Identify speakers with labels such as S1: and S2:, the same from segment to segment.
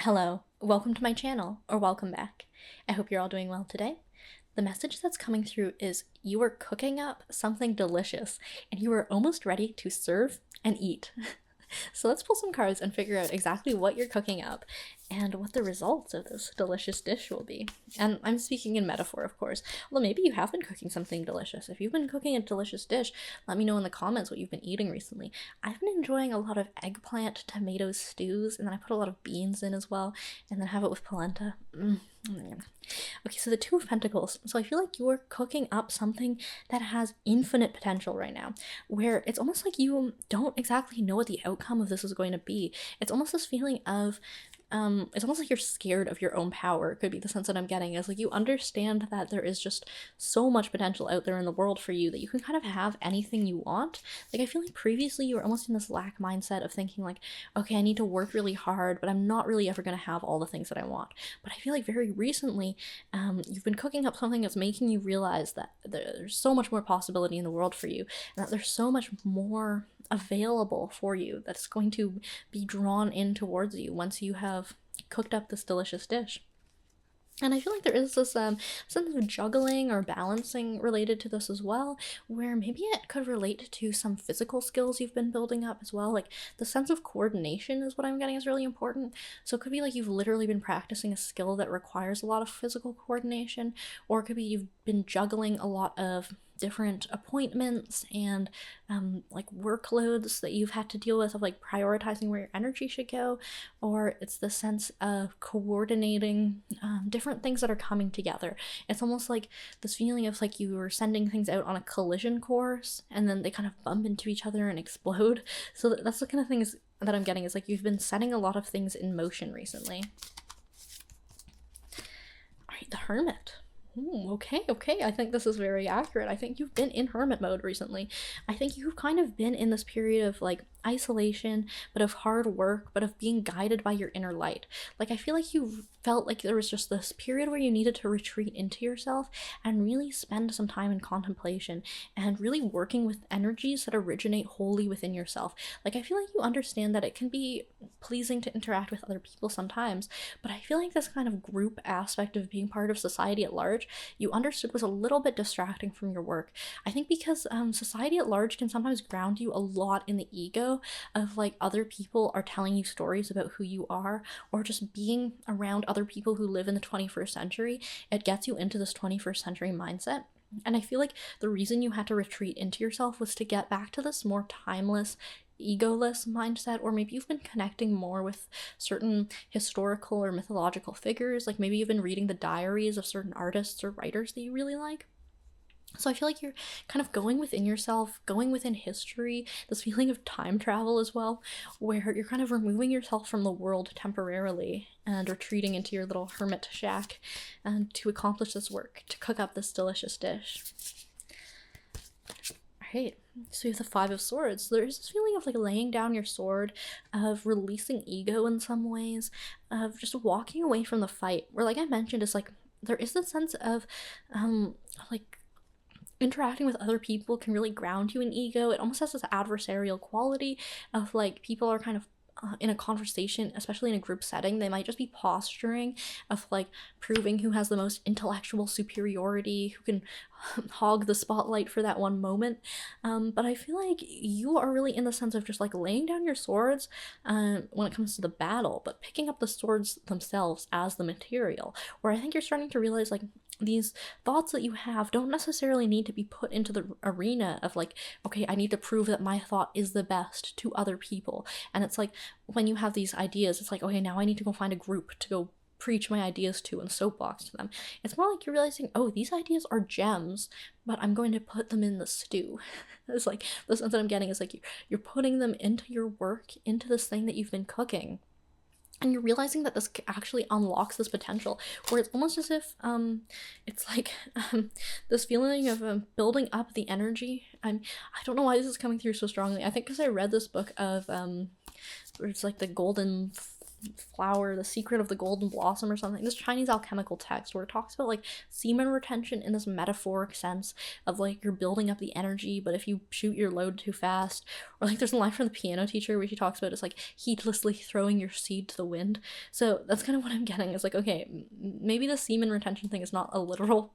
S1: Hello, welcome to my channel, or welcome back. I hope you're all doing well today. The message that's coming through is you are cooking up something delicious and you are almost ready to serve and eat. So let's pull some cards and figure out exactly what you're cooking up and what the results of this delicious dish will be. And I'm speaking in metaphor, of course. Well, maybe you have been cooking something delicious. If you've been cooking a delicious dish, let me know in the comments what you've been eating recently. I've been enjoying a lot of eggplant tomato stews, and then I put a lot of beans in as well, and then have it with polenta. Okay, so the Two of Pentacles. So I feel like you're cooking up something that has infinite potential right now, where it's almost like you don't exactly know what the outcome of this is going to be. It's almost this feeling of it's almost like you're scared of your own power. It could be the sense that I'm getting is like you understand that there is just so much potential out there in the world for you that you can kind of have anything you want. Like I feel like previously you were almost in this lack mindset of thinking like, okay, I need to work really hard, but I'm not really ever going to have all the things that I want. But I feel like very recently you've been cooking up something that's making you realize that there's so much more possibility in the world for you, and that there's so much more available for you that's going to be drawn in towards you once you have cooked up this delicious dish. And I feel like there is this sense of juggling or balancing related to this as well, where maybe it could relate to some physical skills you've been building up as well. Like the sense of coordination is what I'm getting is really important. So it could be like you've literally been practicing a skill that requires a lot of physical coordination, or it could be you've been juggling a lot of different appointments and like workloads that you've had to deal with, of like prioritizing where your energy should go, or it's the sense of coordinating different things that are coming together. It's almost like this feeling of like you were sending things out on a collision course and then they kind of bump into each other and explode. So that's the kind of things that I'm getting, is like you've been setting a lot of things in motion recently. All right, the Hermit. Okay. I think this is very accurate. I think you've been in hermit mode recently. I think you've kind of been in this period of like isolation, but of hard work, but of being guided by your inner light. Like I feel like you felt like there was just this period where you needed to retreat into yourself and really spend some time in contemplation and really working with energies that originate wholly within yourself. Like I feel like you understand that it can be pleasing to interact with other people sometimes, but I feel like this kind of group aspect of being part of society at large, you understood was a little bit distracting from your work. I think because society at large can sometimes ground you a lot in the ego of like other people are telling you stories about who you are, or just being around other people who live in the 21st century. It gets you into this 21st century mindset. And I feel like the reason you had to retreat into yourself was to get back to this more timeless, egoless mindset, or maybe you've been connecting more with certain historical or mythological figures. Like maybe you've been reading the diaries of certain artists or writers that you really like. So I feel like you're kind of going within yourself, going within history, this feeling of time travel as well, where you're kind of removing yourself from the world temporarily and retreating into your little hermit shack and to accomplish this work, to cook up this delicious dish. Right. So you have the Five of Swords. So there's this feeling of like laying down your sword, of releasing ego in some ways, of just walking away from the fight. Where, like I mentioned, is like there is this sense of like interacting with other people can really ground you in ego. It almost has this adversarial quality of like people are kind of in a conversation, especially in a group setting, they might just be posturing of like proving who has the most intellectual superiority, who can hog the spotlight for that one moment. But I feel like you are really in the sense of just like laying down your swords when it comes to the battle, but picking up the swords themselves as the material. Where I think you're starting to realize like these thoughts that you have don't necessarily need to be put into the arena of like, okay, I need to prove that my thought is the best to other people. And it's like when you have these ideas, it's like, okay, now I need to go find a group to go preach my ideas to and soapbox to them. It's more like you're realizing, oh, these ideas are gems, but I'm going to put them in the stew. It's like the sense that I'm getting is like you're putting them into your work, into this thing that you've been cooking. And you're realizing that this actually unlocks this potential, where it's almost as if it's like this feeling of building up the energy. I don't know why this is coming through so strongly. I think because I read this book of where it's like the golden flower, The Secret of the Golden Blossom or something, this Chinese alchemical text where it talks about like semen retention in this metaphoric sense of like you're building up the energy, but if you shoot your load too fast, or like there's a line from the piano teacher where she talks about it's like heedlessly throwing your seed to the wind. So that's kind of what I'm getting, is like, okay, maybe the semen retention thing is not a literal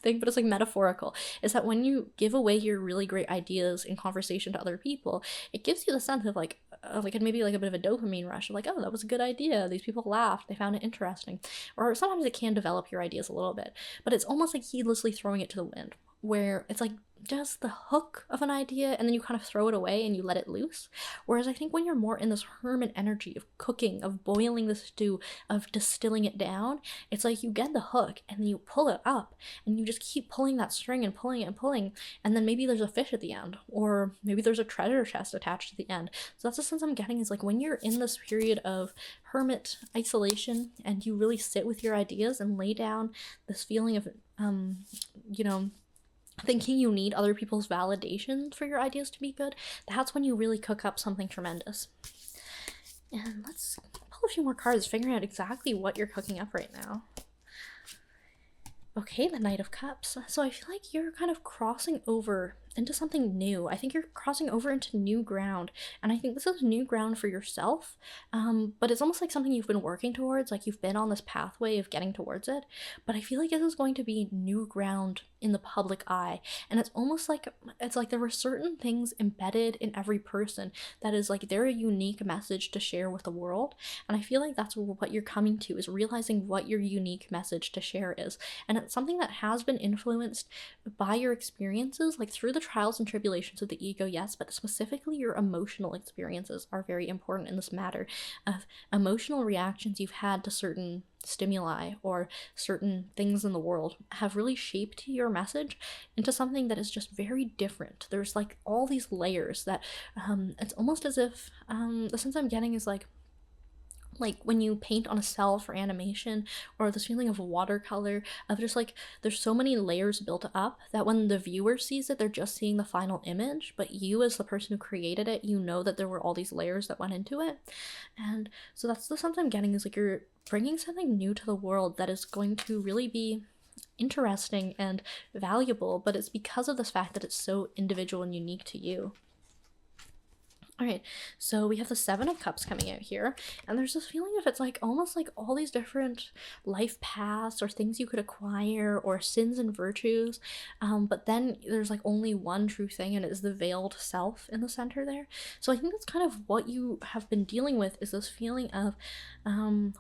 S1: thing, but it's like metaphorical, is that when you give away your really great ideas in conversation to other people, it gives you the sense of like maybe like a bit of a dopamine rush of like, oh, that was a good idea, these people laughed, they found it interesting. Or sometimes it can develop your ideas a little bit, but it's almost like heedlessly throwing it to the wind, where it's like just the hook of an idea and then you kind of throw it away and you let it loose. Whereas I think when you're more in this hermit energy of cooking, of boiling the stew, of distilling it down, it's like you get the hook and then you pull it up and you just keep pulling that string and pulling it and pulling, and then maybe there's a fish at the end, or maybe there's a treasure chest attached to the end. So that's the sense I'm getting, is like when you're in this period of hermit isolation and you really sit with your ideas and lay down this feeling of you know, thinking you need other people's validation for your ideas to be good, that's when you really cook up something tremendous. And let's pull a few more cards, figuring out exactly what you're cooking up right now. Okay, the Knight of Cups. So I feel like you're kind of crossing over into something new. I think you're crossing over into new ground, and I think this is new ground for yourself, but it's almost like something you've been working towards, like you've been on this pathway of getting towards it, but I feel like this is going to be new ground in the public eye, and it's almost like there were certain things embedded in every person that is like their unique message to share with the world, and I feel like that's what you're coming to, is realizing what your unique message to share is, and it's something that has been influenced by your experiences, like through the trials and tribulations of the ego, yes, but specifically your emotional experiences are very important in this matter of emotional reactions you've had to certain stimuli or certain things in the world have really shaped your message into something that is just very different. There's like all these layers that it's almost as if the sense I'm getting is like when you paint on a cell for animation, or this feeling of watercolor, of just like there's so many layers built up that when the viewer sees it, they're just seeing the final image, but you as the person who created it, you know that there were all these layers that went into it. And so that's the sense I'm getting, is like you're bringing something new to the world that is going to really be interesting and valuable, but it's because of this fact that it's so individual and unique to you. All right, so we have the Seven of Cups coming out here, and there's this feeling of it's like almost like all these different life paths or things you could acquire, or sins and virtues, but then there's like only one true thing, and it is the veiled self in the center there. So I think that's kind of what you have been dealing with, is this feeling of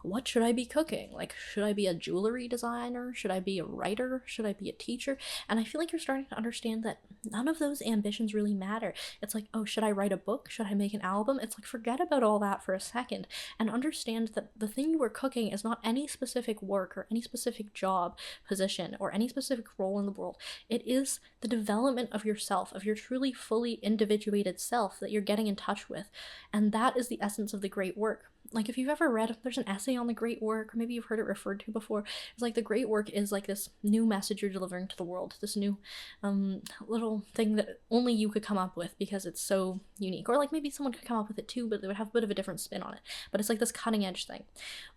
S1: what should I be cooking? Like, should I be a jewelry designer? Should I be a writer? Should I be a teacher? And I feel like you're starting to understand that none of those ambitions really matter. It's like, oh, should I write a book? Should I make an album? It's like, forget about all that for a second and understand that the thing you were cooking is not any specific work or any specific job position or any specific role in the world. It is the development of yourself, of your truly fully individuated self that you're getting in touch with. And that is the essence of the great work. Like, if you've ever read, there's an essay on the great work, or maybe you've heard it referred to before, it's like the great work is like this new message you're delivering to the world, this new little thing that only you could come up with because it's so unique. Or like maybe someone could come up with it too, but they would have a bit of a different spin on it. But it's like this cutting edge thing.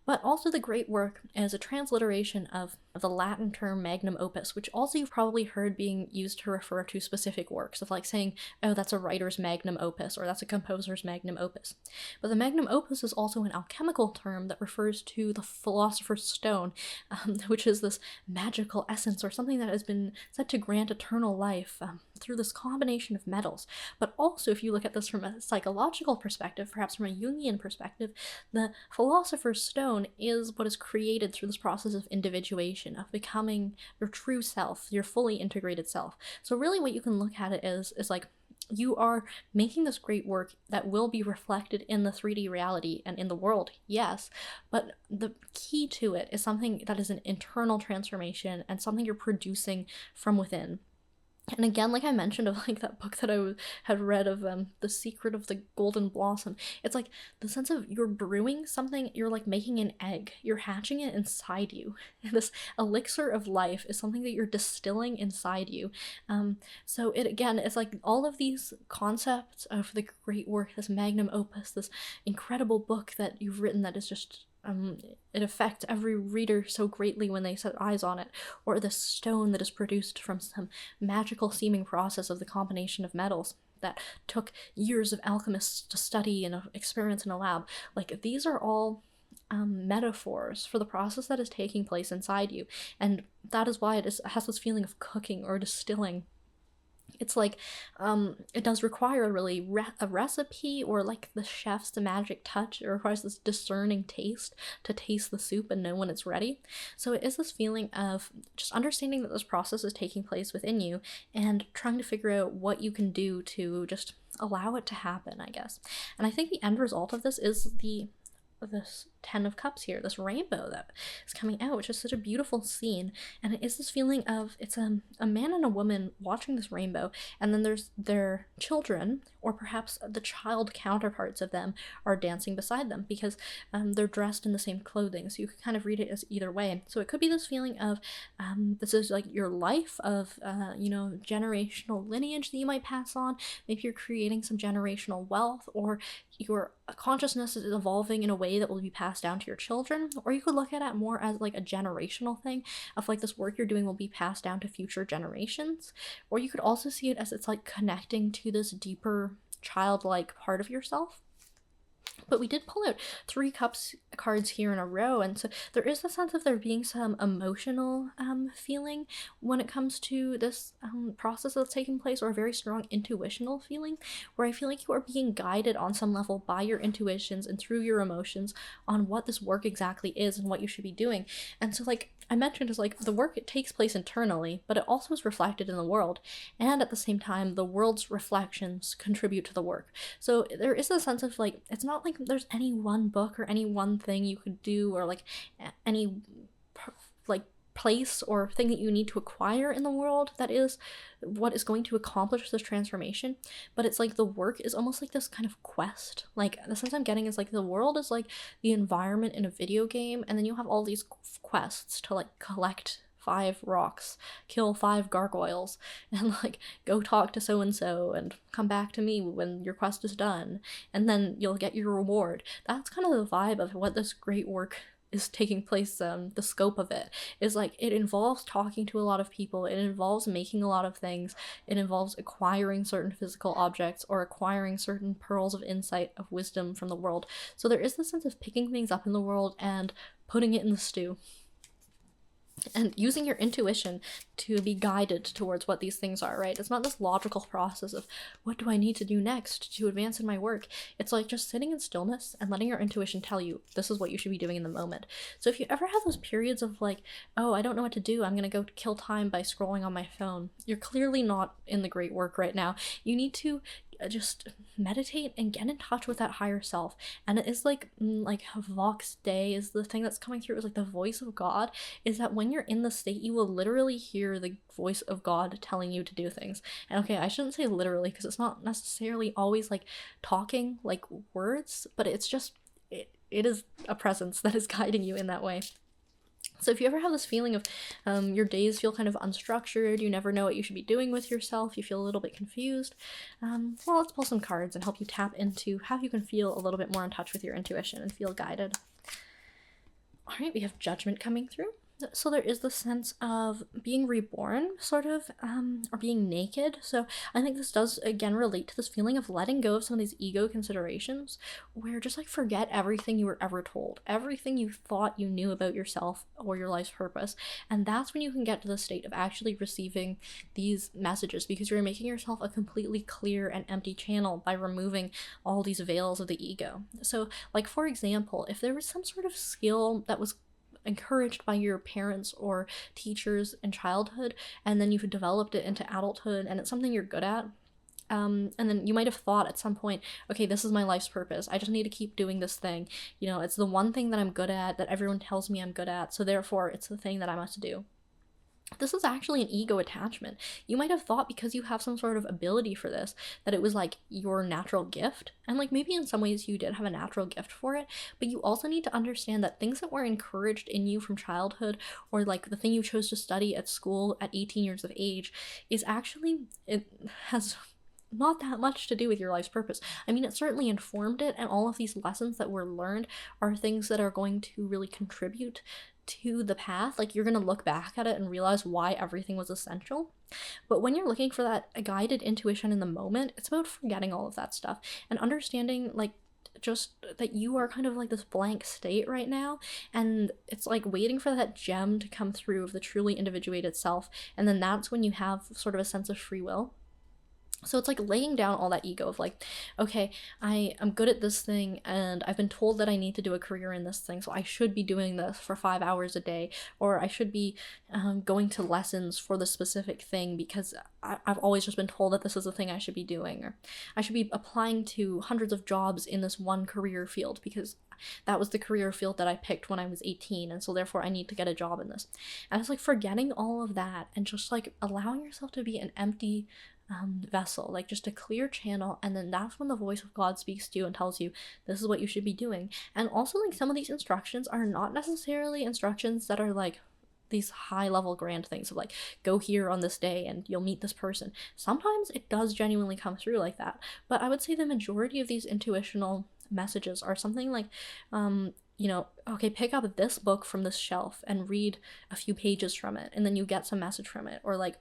S1: But also the great work is a transliteration of the Latin term magnum opus, which also you've probably heard being used to refer to specific works, of like saying, oh, that's a writer's magnum opus, or that's a composer's magnum opus. But the magnum opus is also an alchemical term that refers to the philosopher's stone, which is this magical essence or something that has been said to grant eternal life through this combination of metals. But also, if you look at this from a psychological perspective, perhaps from a Jungian perspective, the philosopher's stone is what is created through this process of individuation, of becoming your true self, your fully integrated self. So really what you can look at it is like, you are making this great work that will be reflected in the 3D reality and in the world, yes, but the key to it is something that is an internal transformation and something you're producing from within. And again, like I mentioned of like that book that had read of The Secret of the Golden Blossom, it's like the sense of you're brewing something, you're like making an egg, you're hatching it inside you. And this elixir of life is something that you're distilling inside you. So it again, it's like all of these concepts of the great work, this magnum opus, this incredible book that you've written that is just it affects every reader so greatly when they set eyes on it, or the stone that is produced from some magical seeming process of the combination of metals that took years of alchemists to study and experiments in a lab. Like, these are all metaphors for the process that is taking place inside you, and that is why it has this feeling of cooking or distilling. It's like it does require a really a recipe, or like the chef's magic touch. It requires this discerning taste to taste the soup and know when it's ready. So it is this feeling of just understanding that this process is taking place within you and trying to figure out what you can do to just allow it to happen, I guess. And I think the end result of this is this 10 of Cups here, this rainbow that is coming out, which is such a beautiful scene. And it is this feeling of, it's a man and a woman watching this rainbow, and then there's their children, or perhaps the child counterparts of them, are dancing beside them, because they're dressed in the same clothing. So you can kind of read it as either way. So it could be this feeling of this is like your life of generational lineage that you might pass on. Maybe you're creating some generational wealth, or your consciousness is evolving in a way that will be passed down to your children. Or you could look at it more as like a generational thing of like this work you're doing will be passed down to future generations. Or you could also see it as it's like connecting to this deeper childlike part of yourself. But we did pull out 3 cups cards here in a row, and so there is the sense of there being some emotional feeling when it comes to this process that's taking place, or a very strong intuitional feeling, where I feel like you are being guided on some level by your intuitions and through your emotions on what this work exactly is and what you should be doing. And so, like I mentioned, is like the work, it takes place internally, but it also is reflected in the world, and at the same time the world's reflections contribute to the work. So there is a sense of like, it's not like there's any one book or any one thing you could do, or like any like place or thing that you need to acquire in the world that is what is going to accomplish this transformation. But it's like the work is almost like this kind of quest. Like, the sense I'm getting is like the world is like the environment in a video game, and then you have all these quests to like collect 5 rocks, kill 5 gargoyles, and like go talk to so and so and come back to me when your quest is done, and then you'll get your reward. That's kind of the vibe of what this great work is taking place. The scope of it is like, it involves talking to a lot of people, it involves making a lot of things, it involves acquiring certain physical objects, or acquiring certain pearls of insight, of wisdom from the world. So there is the sense of picking things up in the world and putting it in the stew, and using your intuition to be guided towards what these things are, right? It's not this logical process of what do I need to do next to advance in my work. It's like just sitting in stillness and letting your intuition tell you this is what you should be doing in the moment. So if you ever have those periods of like, oh, I don't know what to do, I'm gonna go kill time by scrolling on my phone, you're clearly not in the great work right now. You need to just meditate and get in touch with that higher self. And it is like Vox Dei is the thing that's coming through, is like the voice of God, is that when you're in the state, you will literally hear the voice of God telling you to do things. And okay, I shouldn't say literally, because it's not necessarily always like talking like words, but it's just it is a presence that is guiding you in that way. So if you ever have this feeling of your days feel kind of unstructured, you never know what you should be doing with yourself, you feel a little bit confused, well, let's pull some cards and help you tap into how you can feel a little bit more in touch with your intuition and feel guided. All right, we have Judgment coming through. So there is the sense of being reborn, sort of, or being naked. So I think this does, again, relate to this feeling of letting go of some of these ego considerations, where just like forget everything you were ever told, everything you thought you knew about yourself or your life's purpose. And that's when you can get to the state of actually receiving these messages, because you're making yourself a completely clear and empty channel by removing all these veils of the ego. So, like, for example, if there was some sort of skill that was encouraged by your parents or teachers in childhood, and then you've developed it into adulthood, and it's something you're good at, and then you might have thought at some point, okay, this is my life's purpose, I just need to keep doing this thing, it's the one thing that I'm good at, that everyone tells me I'm good at, so therefore it's the thing that I must do. This is actually an ego attachment. You might have thought because you have some sort of ability for this that it was like your natural gift. And like maybe in some ways you did have a natural gift for it, but you also need to understand that things that were encouraged in you from childhood, or like the thing you chose to study at school at 18 years of age, is actually, it has not that much to do with your life's purpose. I mean, it certainly informed it, and all of these lessons that were learned are things that are going to really contribute to the path. Like, you're going to look back at it and realize why everything was essential. But when you're looking for that guided intuition in the moment, it's about forgetting all of that stuff and understanding, like, just that you are kind of like this blank state right now, and it's like waiting for that gem to come through of the truly individuated self, and then that's when you have sort of a sense of free will. So it's like laying down all that ego of like, okay, I am good at this thing and I've been told that I need to do a career in this thing, so I should be doing this for 5 hours a day, or I should be going to lessons for the specific thing because I've always just been told that this is the thing I should be doing, or I should be applying to hundreds of jobs in this one career field because that was the career field that I picked when I was 18, and so therefore I need to get a job in this. And it's like forgetting all of that and just like allowing yourself to be an empty vessel, like just a clear channel, and then that's when the voice of God speaks to you and tells you this is what you should be doing. And also, like, some of these instructions are not necessarily instructions that are like these high level grand things of like, go here on this day and you'll meet this person. Sometimes it does genuinely come through like that, but I would say the majority of these intuitional messages are something like, okay, pick up this book from this shelf and read a few pages from it, and then you get some message from it. Or like,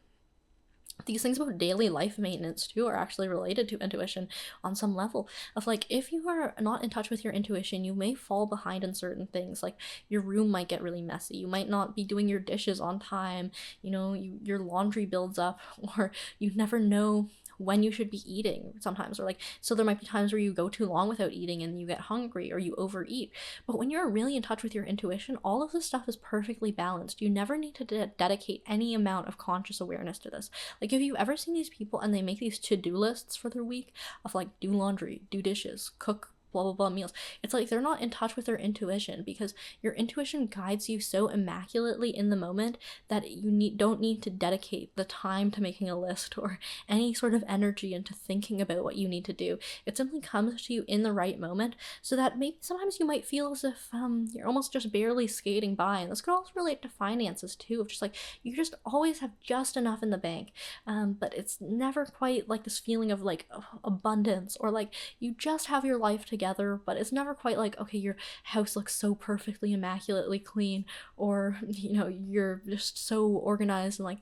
S1: these things about daily life maintenance too are actually related to intuition on some level of like, if you are not in touch with your intuition, you may fall behind in certain things. Like, your room might get really messy, you might not be doing your dishes on time, your laundry builds up, or you never know when you should be eating sometimes, or like, so there might be times where you go too long without eating and you get hungry or you overeat. But when you're really in touch with your intuition, all of this stuff is perfectly balanced. You never need to dedicate any amount of conscious awareness to this. Like, have you ever seen these people and they make these to-do lists for their week of like, do laundry, do dishes, cook blah blah blah meals? It's like they're not in touch with their intuition, because your intuition guides you so immaculately in the moment that you don't need to dedicate the time to making a list or any sort of energy into thinking about what you need to do. It simply comes to you in the right moment, so that maybe sometimes you might feel as if you're almost just barely skating by. And this could also relate to finances too, of just like, you just always have just enough in the bank, but it's never quite like this feeling of like abundance, or like you just have your life together, but it's never quite like, okay, your house looks so perfectly immaculately clean, or you're just so organized and like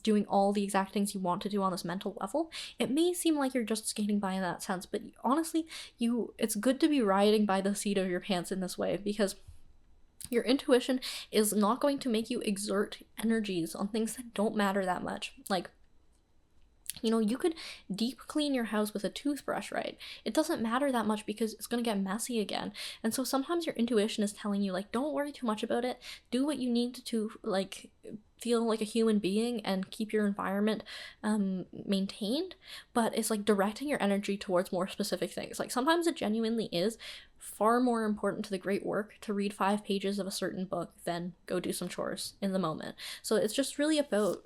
S1: doing all the exact things you want to do on this mental level. It may seem like you're just skating by in that sense, but honestly, it's good to be riding by the seat of your pants in this way, because your intuition is not going to make you exert energies on things that don't matter that much. Like, you could deep clean your house with a toothbrush, right? It doesn't matter that much because it's going to get messy again. And so sometimes your intuition is telling you, like, don't worry too much about it. Do what you need to like, feel like a human being and keep your environment maintained. But it's like directing your energy towards more specific things. Like, sometimes it genuinely is far more important to the great work to read 5 pages of a certain book than go do some chores in the moment. So it's just really about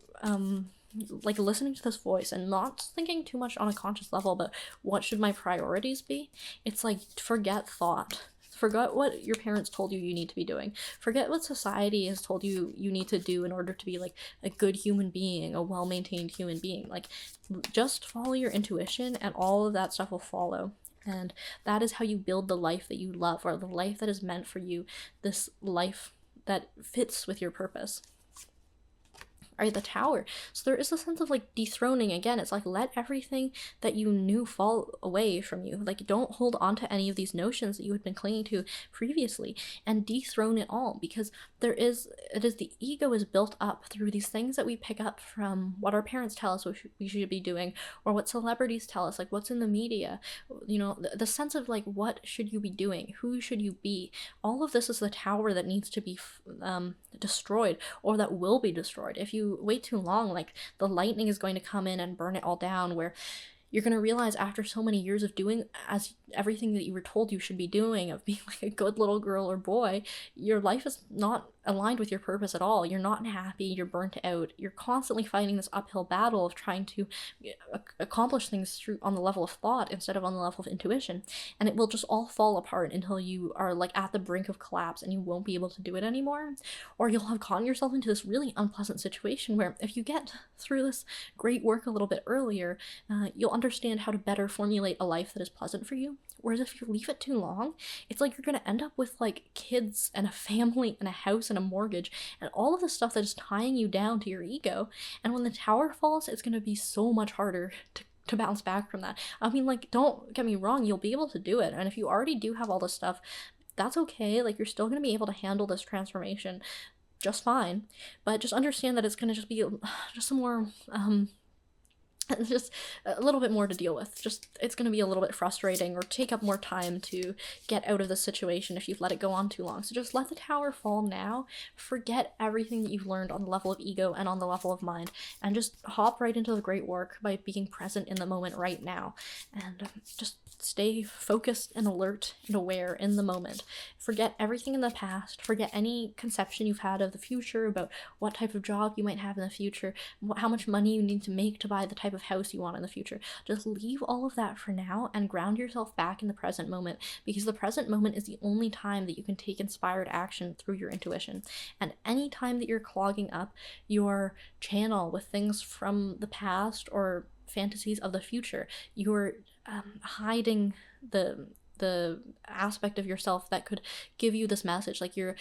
S1: like listening to this voice and not thinking too much on a conscious level about what should my priorities be. It's like, forget thought. Forget what your parents told you need to be doing. Forget what society has told you need to do in order to be like a good human being, a well-maintained human being. Like, just follow your intuition and all of that stuff will follow. And that is how you build the life that you love, or the life that is meant for you, this life that fits with your purpose. Right, the Tower. So there is a sense of like dethroning. Again, it's like, let everything that you knew fall away from you. Like, don't hold on to any of these notions that you had been clinging to previously, and dethrone it all, because the ego is built up through these things that we pick up from what our parents tell us we should be doing, or what celebrities tell us, like what's in the media, the sense of like, what should you be doing, who should you be. All of this is the tower that needs to be destroyed, or that will be destroyed. If you wait too long, like, the lightning is going to come in and burn it all down, where You're going to realize after so many years of doing as everything that you were told you should be doing, of being like a good little girl or boy, your life is not aligned with your purpose at all. You're not happy, you're burnt out, you're constantly fighting this uphill battle of trying to accomplish things through on the level of thought instead of on the level of intuition, and it will just all fall apart until you are like at the brink of collapse and you won't be able to do it anymore. Or you'll have gotten yourself into this really unpleasant situation where if you get through this great work a little bit earlier, you'll understand how to better formulate a life that is pleasant for you. Whereas if you leave it too long, it's like you're going to end up with like kids and a family and a house and a mortgage and all of the stuff that is tying you down to your ego. And when the tower falls, it's going to be so much harder to bounce back from that. I mean, like, don't get me wrong, you'll be able to do it. And if you already do have all this stuff, that's okay. Like, you're still going to be able to handle this transformation just fine. But just understand that it's going to just be just some more just a little bit more to deal with. Just, it's going to be a little bit frustrating or take up more time to get out of the situation if you've let it go on too long. So just let the tower fall now. Forget everything that you've learned on the level of ego and on the level of mind, and just hop right into the great work by being present in the moment right now. And just stay focused and alert and aware in the moment. Forget everything in the past. Forget any conception you've had of the future, about what type of job you might have in the future, how much money you need to make to buy the type of house you want in the future. Just leave all of that for now and ground yourself back in the present moment, because the present moment is the only time that you can take inspired action through your intuition. And any time that you're clogging up your channel with things from the past or fantasies of the future, you're hiding the aspect of yourself that could give you this message. Like, you're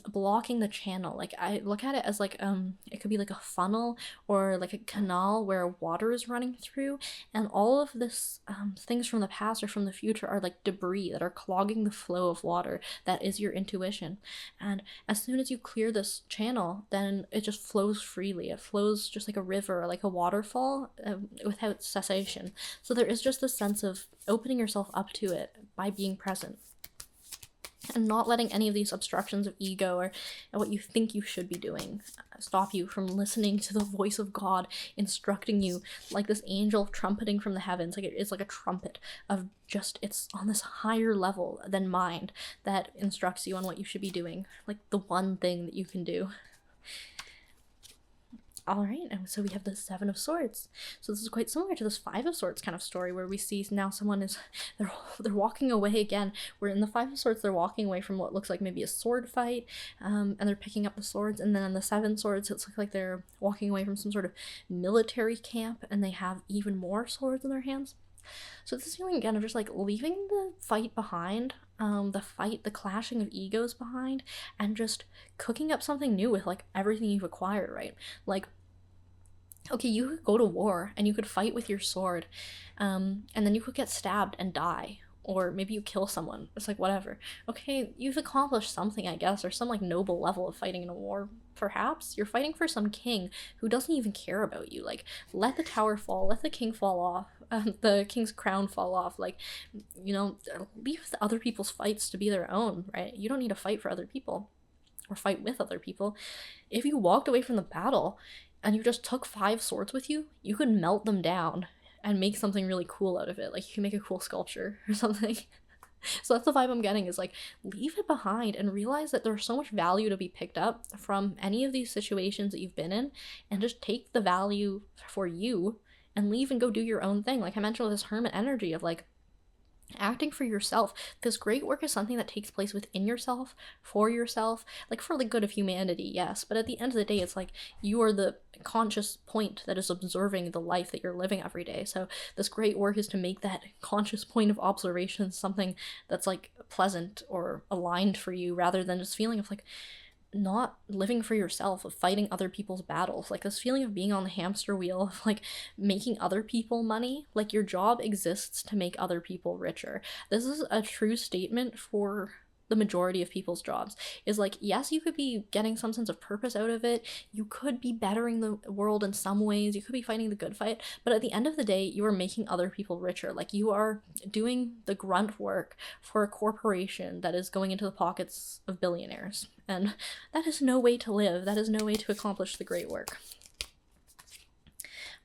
S1: blocking the channel. Like, I look at it as like it could be like a funnel or like a canal where water is running through, and all of this things from the past or from the future are like debris that are clogging the flow of water that is your intuition. And as soon as you clear this channel, then it just flows freely. It flows just like a river or like a waterfall without cessation. So there is just this sense of opening yourself up to it by being present and not letting any of these obstructions of ego or what you think you should be doing stop you from listening to the voice of God instructing you, like this angel trumpeting from the heavens. Like, it's like a trumpet of just, it's on this higher level than mind that instructs you on what you should be doing, like the one thing that you can do. All right, and so we have the Seven of Swords. So this is quite similar to this Five of Swords kind of story, where we see now someone is, they're walking away again. Where in the Five of Swords, they're walking away from what looks like maybe a sword fight, and they're picking up the swords. And then in the Seven Swords, it looks like they're walking away from some sort of military camp, and they have even more swords in their hands. So this feeling again of just like leaving the fight behind, the clashing of egos behind, and just cooking up something new with like everything you've acquired, right? Like, okay, you could go to war and you could fight with your sword, and then you could get stabbed and die, or maybe you kill someone. It's like, whatever. Okay, you've accomplished something, I guess, or some like noble level of fighting in a war. Perhaps you're fighting for some king who doesn't even care about you. Like, let the tower fall, let the king fall off, the king's crown fall off. Like, you know, leave the other people's fights to be their own, right? You don't need to fight for other people or fight with other people. If you walked away from the battle and you just took 5 swords with you, you could melt them down and make something really cool out of it. Like, you can make a cool sculpture or something. So that's the vibe I'm getting, is like, leave it behind and realize that there's so much value to be picked up from any of these situations that you've been in, and just take the value for you and leave and go do your own thing. Like I mentioned with this hermit energy of like acting for yourself. This great work is something that takes place within yourself, for yourself, like for the good of humanity, yes, but at the end of the day, it's like you are the conscious point that is observing the life that you're living every day. So this great work is to make that conscious point of observation something that's like pleasant or aligned for you, rather than just feeling of like not living for yourself, of fighting other people's battles. Like this feeling of being on the hamster wheel of like making other people money. Like your job exists to make other people richer. This is a true statement for the majority of people's jobs, is like, yes, you could be getting some sense of purpose out of it, you could be bettering the world in some ways, you could be fighting the good fight, but at the end of the day, you are making other people richer. Like you are doing the grunt work for a corporation that is going into the pockets of billionaires, and that is no way to live. That is no way to accomplish the great work.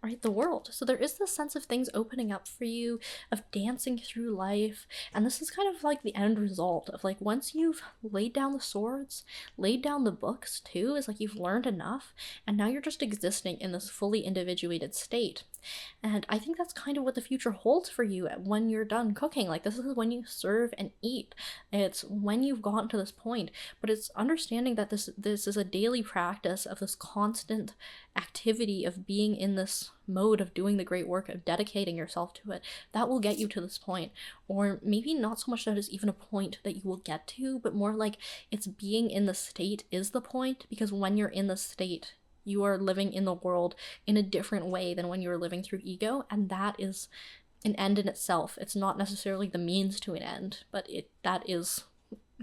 S1: right? The world. So there is this sense of things opening up for you, of dancing through life. And this is kind of like the end result of like once you've laid down the swords, laid down the books too, is like you've learned enough, and now you're just existing in this fully individuated state. And I think that's kind of what the future holds for you when you're done cooking. Like, this is when you serve and eat. It's when you've gotten to this point. But it's understanding that this is a daily practice of this constant activity of being in this mode of doing the great work, of dedicating yourself to it, that will get you to this point. Or maybe not so much that it's even a point that you will get to, but more like it's being in the state is the point, because when you're in the state, you are living in the world in a different way than when you were living through ego, and that is an end in itself. It's not necessarily the means to an end, but that is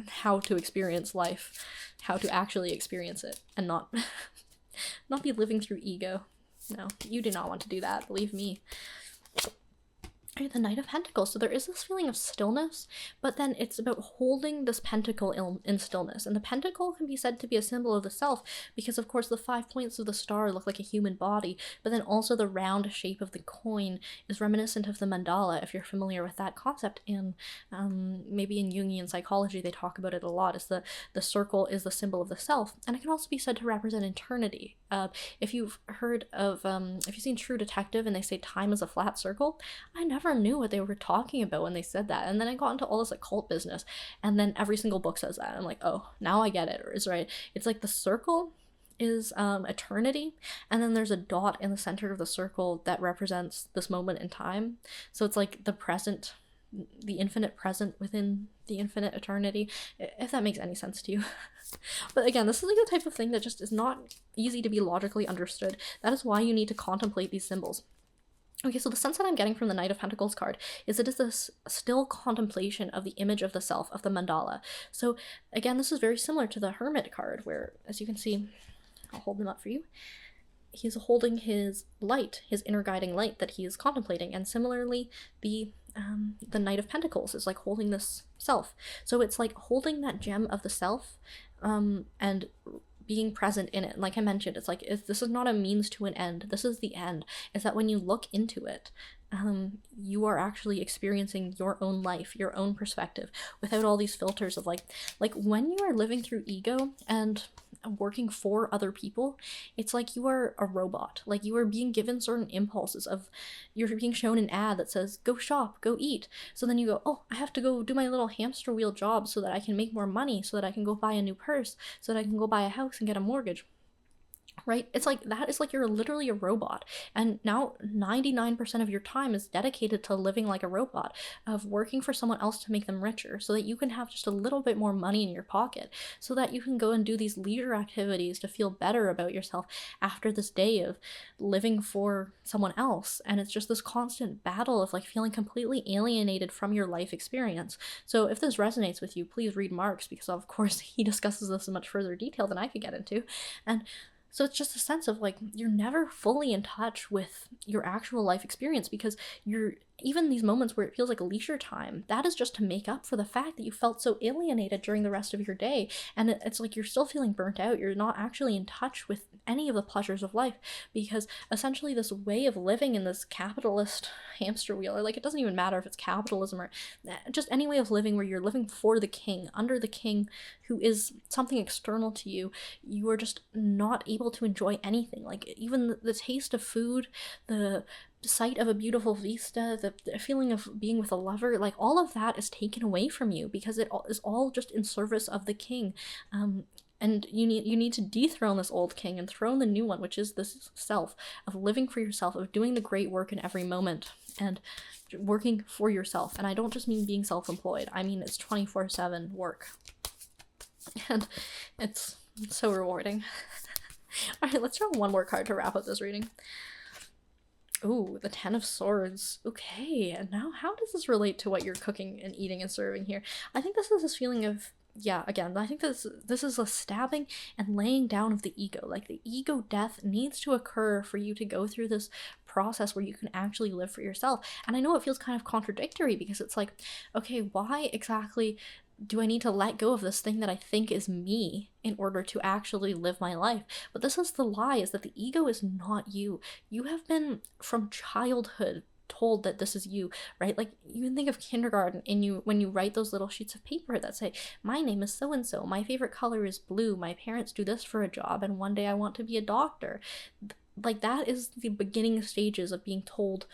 S1: how to experience life, how to actually experience it, and not not be living through ego. No, you do not want to do that, believe me. The Knight of Pentacles. So there is this feeling of stillness, but then it's about holding this pentacle in stillness. And the pentacle can be said to be a symbol of the self, because of course the 5 points of the star look like a human body, but then also the round shape of the coin is reminiscent of the mandala, if you're familiar with that concept. And maybe in Jungian psychology they talk about it a lot, is the circle is the symbol of the self, and it can also be said to represent eternity. If you've heard of, if you've seen True Detective and they say time is a flat circle, I never knew what they were talking about when they said that, and then I got into all this occult business, and then every single book says that. I'm like, oh, now I get it. Or is right. It's like the circle is eternity, and then there's a dot in the center of the circle that represents this moment in time. So it's like the present, the infinite present within the infinite eternity, if that makes any sense to you. But again, this is like the type of thing that just is not easy to be logically understood. That is why you need to contemplate these symbols. Okay, so the sense that I'm getting from the Knight of Pentacles card is it is this still contemplation of the image of the self, of the mandala. So again, this is very similar to the Hermit card, where, as you can see, I'll hold them up for you, he's holding his light, his inner guiding light that he is contemplating. And similarly, the Knight of Pentacles is like holding this self. So it's like holding that gem of the self, and being present in it. Like I mentioned, it's like, this is not a means to an end. This is the end. Is that when you look into it, you are actually experiencing your own life, your own perspective, without all these filters of like when you are living through ego and working for other people, it's like you are a robot. Like you are being given certain impulses of, you're being shown an ad that says go shop, go eat, so then you go, oh, I have to go do my little hamster wheel job so that I can make more money, so that I can go buy a new purse, so that I can go buy a house and get a mortgage. Right? It's like, that is like you're literally a robot. And now 99% of your time is dedicated to living like a robot, of working for someone else to make them richer, so that you can have just a little bit more money in your pocket, so that you can go and do these leisure activities to feel better about yourself after this day of living for someone else. And it's just this constant battle of like feeling completely alienated from your life experience. So if this resonates with you, please read Marx, because of course he discusses this in much further detail than I could get into. And so it's just a sense of like, you're never fully in touch with your actual life experience, because you're, even these moments where it feels like leisure time, that is just to make up for the fact that you felt so alienated during the rest of your day. And it's like you're still feeling burnt out. You're not actually in touch with any of the pleasures of life, because essentially this way of living in this capitalist hamster wheel, or like, it doesn't even matter if it's capitalism or just any way of living where you're living for the king, under the king, who is something external to you, you are just not able to enjoy anything. Like even the taste of food, the sight of a beautiful vista, the feeling of being with a lover, like all of that is taken away from you, because it is all just in service of the king. And you need to dethrone this old king and throne the new one, which is this self of living for yourself, of doing the great work in every moment, and working for yourself. And I don't just mean being self-employed, I mean it's 24/7 work. And it's so rewarding. Alright, let's draw one more card to wrap up this reading. Ooh, the 10 of Swords. Okay, and now how does this relate to what you're cooking and eating and serving here? I think this is this feeling of, yeah, again, I think this is a stabbing and laying down of the ego. Like the ego death needs to occur for you to go through this process where you can actually live for yourself. And I know it feels kind of contradictory, because it's like, okay, why exactly do I need to let go of this thing that I think is me in order to actually live my life? But this is the lie, is that the ego is not you. You have been from childhood told that this is you, right? Like, you can think of kindergarten, and when you write those little sheets of paper that say, my name is so and so, my favorite color is blue, my parents do this for a job, and one day I want to be a doctor. Like, that is the beginning stages of being told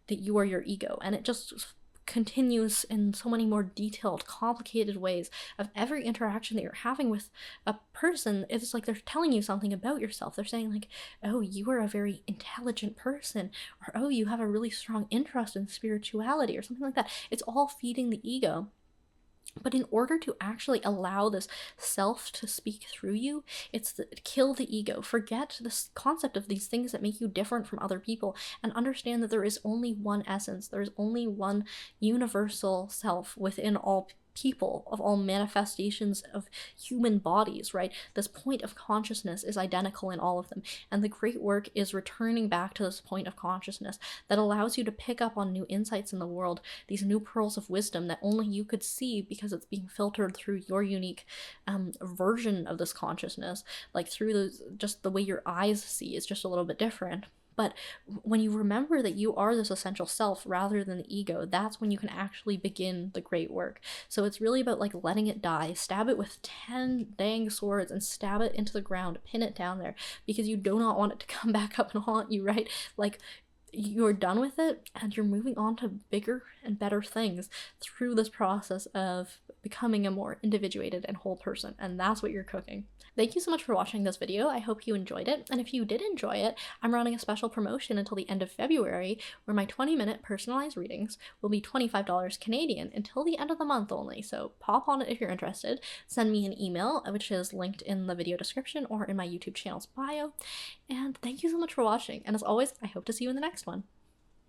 S1: that you are your ego, and it just continues in so many more detailed, complicated ways of every interaction that you're having with a person. It's like they're telling you something about yourself. They're saying like, oh, you are a very intelligent person, or oh, you have a really strong interest in spirituality, or something like that. It's all feeding the ego. But in order to actually allow this self to speak through you, it's kill the ego. Forget this concept of these things that make you different from other people, and understand that there is only one essence. There is only one universal self within all people, of all manifestations of human bodies, right? This point of consciousness is identical in all of them. And the great work is returning back to this point of consciousness that allows you to pick up on new insights in the world, these new pearls of wisdom that only you could see because it's being filtered through your unique version of this consciousness. Like, through just the way your eyes see is just a little bit different. But when you remember that you are this essential self rather than the ego, that's when you can actually begin the great work. So it's really about like letting it die. Stab it with 10 dang swords and stab it into the ground, pin it down there, because you do not want it to come back up and haunt you, right? Like, you're done with it and you're moving on to bigger and better things through this process of becoming a more individuated and whole person. And that's what you're cooking. Thank you so much for watching this video. I hope you enjoyed it. And if you did enjoy it, I'm running a special promotion until the end of February where my 20-minute personalized readings will be $25 Canadian until the end of the month only. So pop on it if you're interested. Send me an email, which is linked in the video description or in my YouTube channel's bio. And thank you so much for watching. And as always, I hope to see you in the next one.